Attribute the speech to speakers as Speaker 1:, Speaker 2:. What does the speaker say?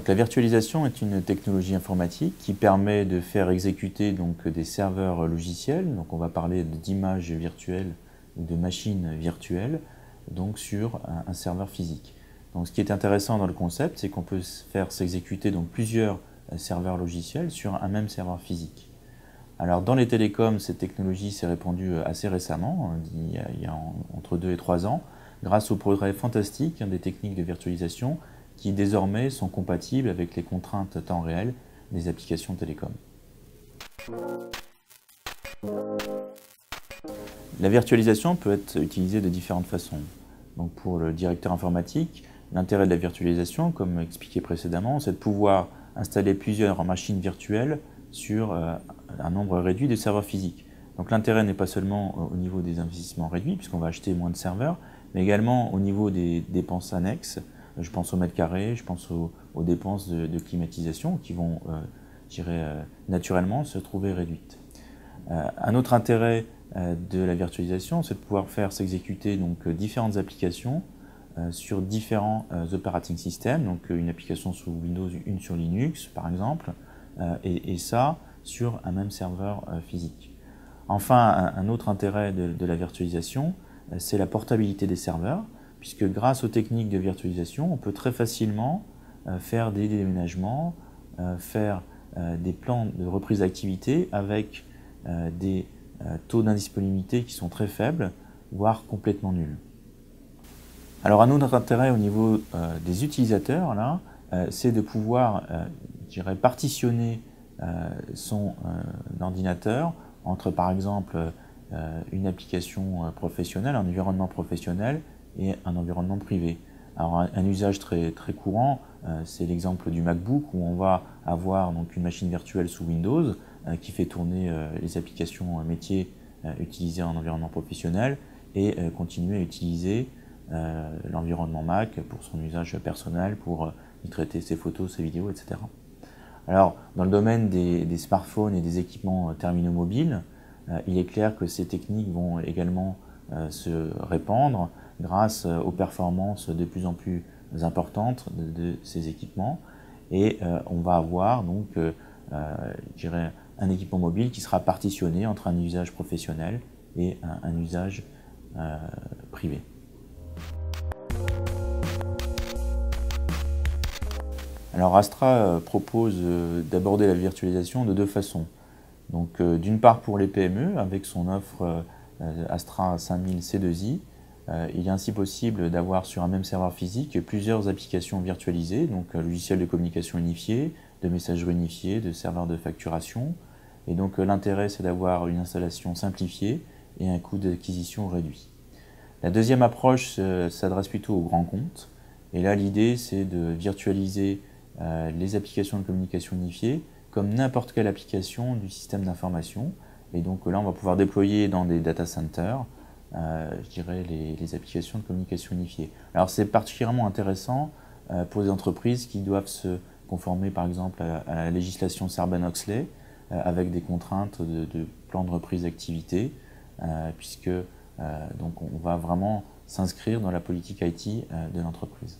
Speaker 1: Donc la virtualisation est une technologie informatique qui permet de faire exécuter donc, des serveurs logiciels. Donc on va parler d'images virtuelles ou de machines virtuelles donc, sur un serveur physique. Donc ce qui est intéressant dans le concept, c'est qu'on peut faire s'exécuter donc, plusieurs serveurs logiciels sur un même serveur physique. Alors dans les télécoms, cette technologie s'est répandue assez récemment, il y a entre 2 et 3 ans, grâce au progrès fantastique des techniques de virtualisation qui désormais sont compatibles avec les contraintes temps réel des applications télécom. La virtualisation peut être utilisée de différentes façons. Donc pour le directeur informatique, l'intérêt de la virtualisation, comme expliqué précédemment, c'est de pouvoir installer plusieurs machines virtuelles sur un nombre réduit de serveurs physiques. Donc l'intérêt n'est pas seulement au niveau des investissements réduits, puisqu'on va acheter moins de serveurs, mais également au niveau des dépenses annexes. Je pense au mètre carré, je pense aux dépenses de climatisation qui vont, naturellement se trouver réduites. Un autre intérêt de la virtualisation, c'est de pouvoir faire s'exécuter différentes applications sur différents operating systems, donc une application sous Windows, une sur Linux par exemple, et ça sur un même serveur physique. Enfin, un autre intérêt de la virtualisation, c'est la portabilité des serveurs, puisque grâce aux techniques de virtualisation, on peut très facilement faire des déménagements, faire des plans de reprise d'activité avec des taux d'indisponibilité qui sont très faibles, voire complètement nuls. Alors un autre intérêt au niveau des utilisateurs, là, c'est de pouvoir partitionner son ordinateur entre par exemple une application professionnelle, un environnement professionnel et un environnement privé. Alors un usage très courant, c'est l'exemple du MacBook où on va avoir donc une machine virtuelle sous Windows qui fait tourner les applications métiers utilisées en environnement professionnel et continuer à utiliser l'environnement Mac pour son usage personnel, pour y traiter ses photos, ses vidéos, etc. Alors, dans le domaine des smartphones et des équipements terminaux mobiles, il est clair que ces techniques vont également se répandre grâce aux performances de plus en plus importantes de ces équipements. Et on va avoir donc, un équipement mobile qui sera partitionné entre un usage professionnel et un usage privé. Alors Astra propose d'aborder la virtualisation de deux façons. Donc d'une part pour les PME, avec son offre Astra 5000 C2I, il est ainsi possible d'avoir sur un même serveur physique plusieurs applications virtualisées, donc logiciels de communication unifiés, de messagerie unifiée, de serveurs de facturation. Et donc l'intérêt c'est d'avoir une installation simplifiée et un coût d'acquisition réduit. La deuxième approche s'adresse plutôt aux grands comptes. Et là l'idée c'est de virtualiser les applications de communication unifiée comme n'importe quelle application du système d'information. Et donc là, on va pouvoir déployer dans des data centers, les applications de communication unifiée. Alors c'est particulièrement intéressant pour les entreprises qui doivent se conformer par exemple à la législation Sarbanes-Oxley avec des contraintes de plan de reprise d'activité, puisque donc on va vraiment s'inscrire dans la politique IT de l'entreprise.